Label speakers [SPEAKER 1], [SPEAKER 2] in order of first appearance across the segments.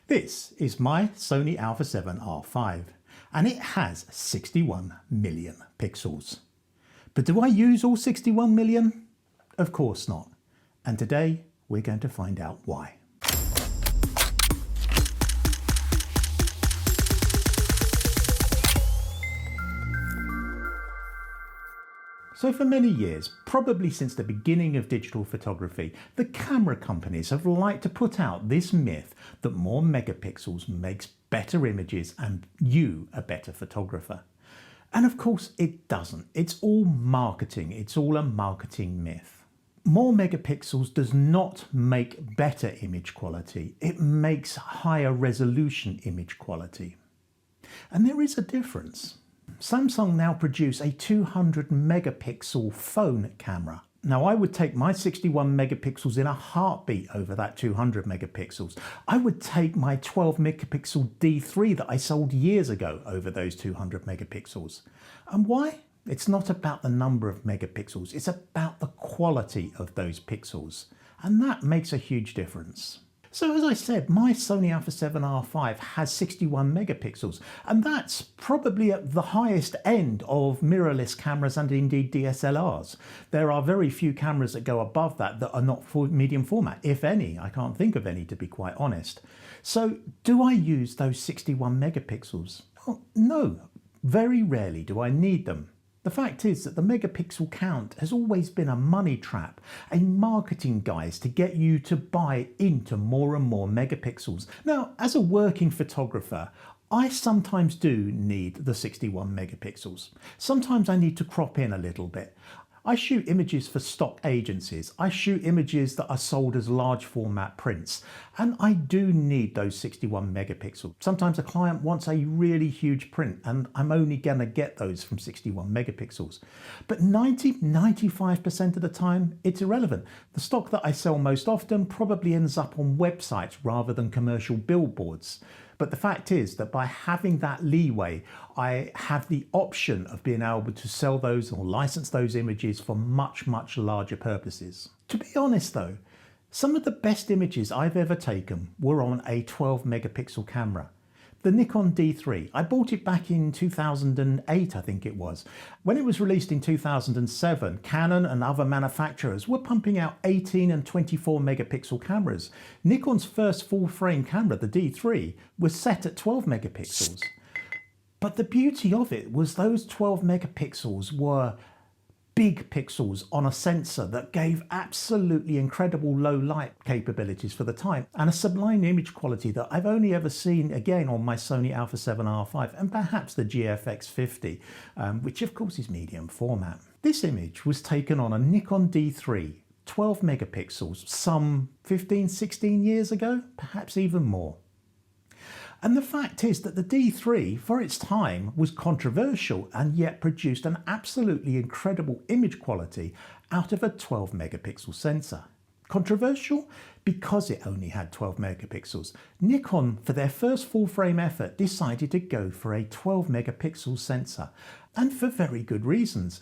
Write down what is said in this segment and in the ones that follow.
[SPEAKER 1] This is my Sony Alpha 7R5 and it has 61 million pixels. But do I use all 61 million? Of course not. And today we're going to find out why. So for many years, probably since the beginning of digital photography, the camera companies have liked to put out this myth that more megapixels makes better images and you a better photographer. And of course it doesn't. It's all marketing. It's all a marketing myth. More megapixels does not make better image quality. It makes higher resolution image quality. And there is a difference. Samsung now produce a 200 megapixel phone camera. Now I would take my 61 megapixels in a heartbeat over that 200 megapixels. I would take my 12 megapixel D3 that I sold years ago over those 200 megapixels. And why? It's not about the number of megapixels, it's about the quality of those pixels. And that makes a huge difference. So as I said, my Sony Alpha 7R5 has 61 megapixels, and that's probably at the highest end of mirrorless cameras and indeed DSLRs. There are very few cameras that go above that are not for medium format, if any. I can't think of any, to be quite honest. So do I use those 61 megapixels? Oh, no, very rarely do I need them. The fact is that the megapixel count has always been a money trap, a marketing guise to get you to buy into more and more megapixels. Now, as a working photographer, I sometimes do need the 61 megapixels. Sometimes I need to crop in a little bit. I shoot images for stock agencies. I shoot images that are sold as large format prints, and I do need those 61 megapixels. Sometimes a client wants a really huge print and I'm only gonna get those from 61 megapixels. But 95% of the time, it's irrelevant. The stock that I sell most often probably ends up on websites rather than commercial billboards. But the fact is that by having that leeway, I have the option of being able to sell those or license those images for much, much larger purposes. To be honest though, some of the best images I've ever taken were on a 12 megapixel camera. The Nikon D3, I bought it back in 2008, I think it was. When it was released in 2007, Canon and other manufacturers were pumping out 18 and 24 megapixel cameras. Nikon's first full frame camera, the D3, was set at 12 megapixels. But the beauty of it was those 12 megapixels were big pixels on a sensor that gave absolutely incredible low light capabilities for the time and a sublime image quality that I've only ever seen again on my Sony Alpha 7R5 and perhaps the GFX50, which of course is medium format. This image was taken on a Nikon D3, 12 megapixels, some 15, 16 years ago, perhaps even more. And the fact is that the D3, for its time, was controversial and yet produced an absolutely incredible image quality out of a 12 megapixel sensor. Controversial because it only had 12 megapixels. Nikon, for their first full frame effort, decided to go for a 12 megapixel sensor, and for very good reasons.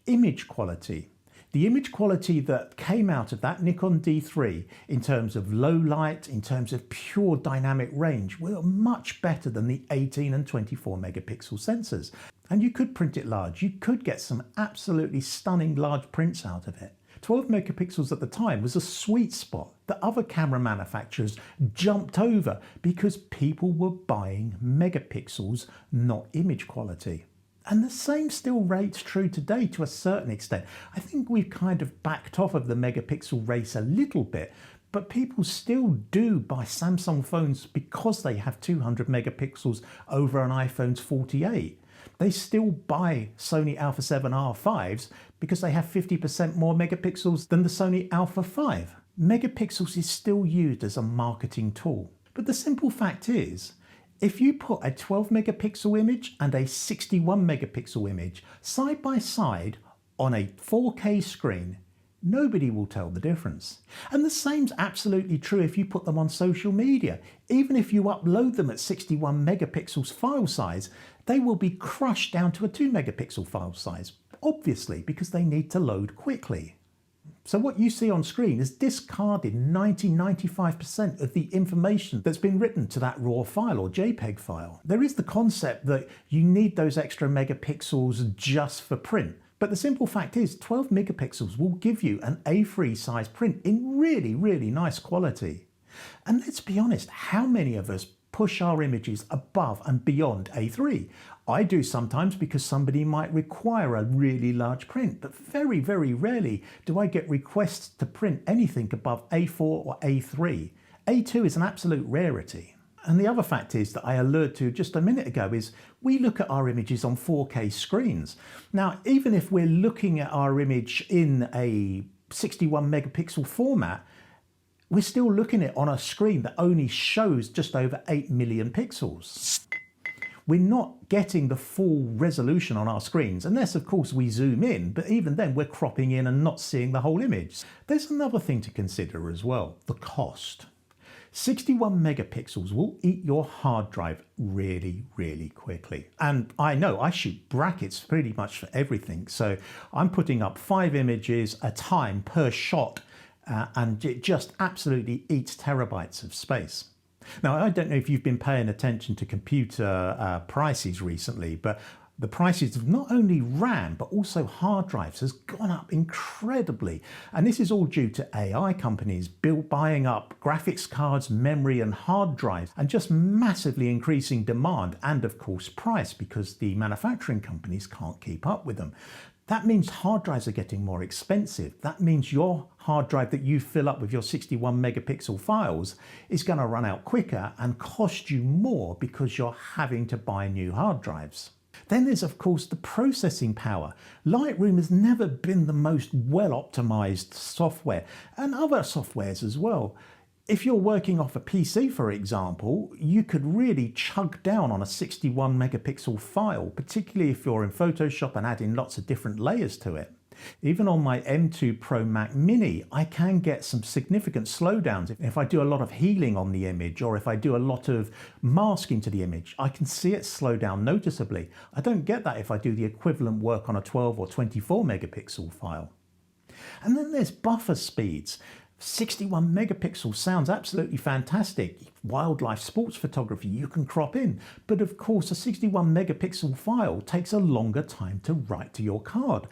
[SPEAKER 1] Image quality. The image quality that came out of that Nikon D3 in terms of low light, in terms of pure dynamic range, were much better than the 18 and 24 megapixel sensors. And you could print it large. You could get some absolutely stunning large prints out of it. 12 megapixels at the time was a sweet spot that other camera manufacturers jumped over because people were buying megapixels, not image quality. And the same still rates true today to a certain extent. I think we've kind of backed off of the megapixel race a little bit, but people still do buy Samsung phones because they have 200 megapixels over an iPhone's 48. They still buy Sony Alpha 7R5s because they have 50% more megapixels than the Sony Alpha 5. Megapixels is still used as a marketing tool. But the simple fact is, if you put a 12 megapixel image and a 61 megapixel image side by side on a 4K screen, nobody will tell the difference. And the same's absolutely true if you put them on social media. Even if you upload them at 61 megapixels file size, they will be crushed down to a 2 megapixel file size, obviously because they need to load quickly. So what you see on screen is discarded 90–95% of the information that's been written to that raw file or JPEG file. There is the concept that you need those extra megapixels just for print. But the simple fact is 12 megapixels will give you an A3 size print in really, really nice quality. And let's be honest, how many of us push our images above and beyond A3? I do sometimes because somebody might require a really large print, but very, very rarely do I get requests to print anything above A4 or A3. A2 is an absolute rarity. And the other fact is that I alluded to just a minute ago is we look at our images on 4K screens. Now, even if we're looking at our image in a 61 megapixel format, we're still looking at it on a screen that only shows just over 8 million pixels. We're not getting the full resolution on our screens, unless of course we zoom in, but even then we're cropping in and not seeing the whole image. There's another thing to consider as well, the cost. 61 megapixels will eat your hard drive really, really quickly. And I know I shoot brackets pretty much for everything, so I'm putting up 5 images a time per shot, and it just absolutely eats terabytes of space. Now, I don't know if you've been paying attention to computer prices recently, but the prices of not only RAM, but also hard drives has gone up incredibly. And this is all due to AI companies buying up graphics cards, memory and hard drives, and just massively increasing demand and of course price, because the manufacturing companies can't keep up with them. That means hard drives are getting more expensive. That means your hard drive that you fill up with your 61 megapixel files is going to run out quicker and cost you more because you're having to buy new hard drives. Then there's of course the processing power. Lightroom has never been the most well optimized software, and other softwares as well. If you're working off a PC, for example, you could really chug down on a 61 megapixel file, particularly if you're in Photoshop and adding lots of different layers to it. Even on my M2 Pro Mac Mini, I can get some significant slowdowns. If I do a lot of healing on the image, or if I do a lot of masking to the image, I can see it slow down noticeably. I don't get that if I do the equivalent work on a 12 or 24 megapixel file. And then there's buffer speeds. 61 megapixels sounds absolutely fantastic. Wildlife sports photography you can crop in, but of course a 61 megapixel file takes a longer time to write to your card.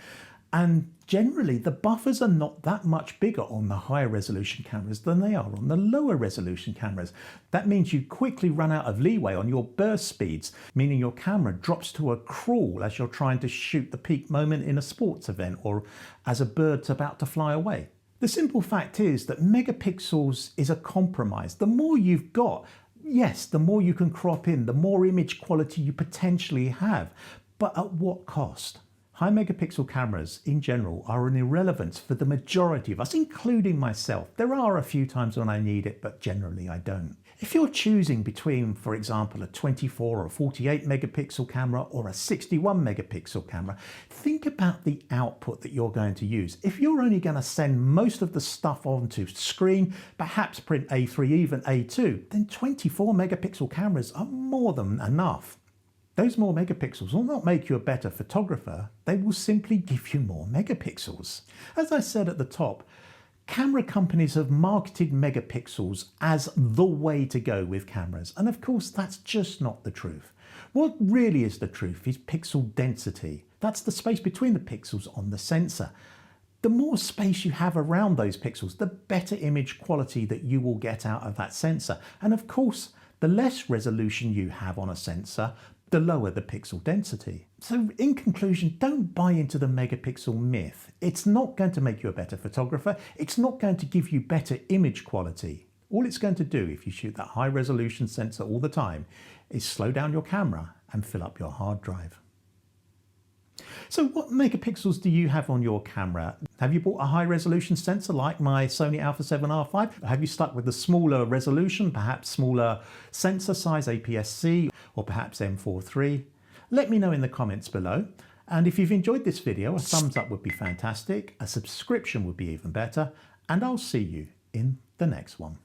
[SPEAKER 1] And generally the buffers are not that much bigger on the higher resolution cameras than they are on the lower resolution cameras. That means you quickly run out of leeway on your burst speeds, meaning your camera drops to a crawl as you're trying to shoot the peak moment in a sports event or as a bird's about to fly away. The simple fact is that megapixels is a compromise. The more you've got, yes, the more you can crop in, the more image quality you potentially have, but at what cost? High megapixel cameras in general are an irrelevance for the majority of us, including myself. There are a few times when I need it, but generally I don't. If you're choosing between, for example, a 24 or 48 megapixel camera or a 61 megapixel camera, think about the output that you're going to use. If you're only going to send most of the stuff onto screen, perhaps print A3, even A2, then 24 megapixel cameras are more than enough. Those more megapixels will not make you a better photographer, they will simply give you more megapixels. As I said at the top, camera companies have marketed megapixels as the way to go with cameras, and of course that's just not the truth. What really is the truth is pixel density. That's the space between the pixels on the sensor. The more space you have around those pixels, the better image quality that you will get out of that sensor. And of course, the less resolution you have on a sensor, the lower the pixel density. So in conclusion, don't buy into the megapixel myth. It's not going to make you a better photographer. It's not going to give you better image quality. All it's going to do if you shoot that high resolution sensor all the time is slow down your camera and fill up your hard drive. So what megapixels do you have on your camera? Have you bought a high resolution sensor like my Sony Alpha 7R5? Have you stuck with the smaller resolution, perhaps smaller sensor size APS-C or perhaps M4.3? Let me know in the comments below. And if you've enjoyed this video, a thumbs up would be fantastic. A subscription would be even better. And I'll see you in the next one.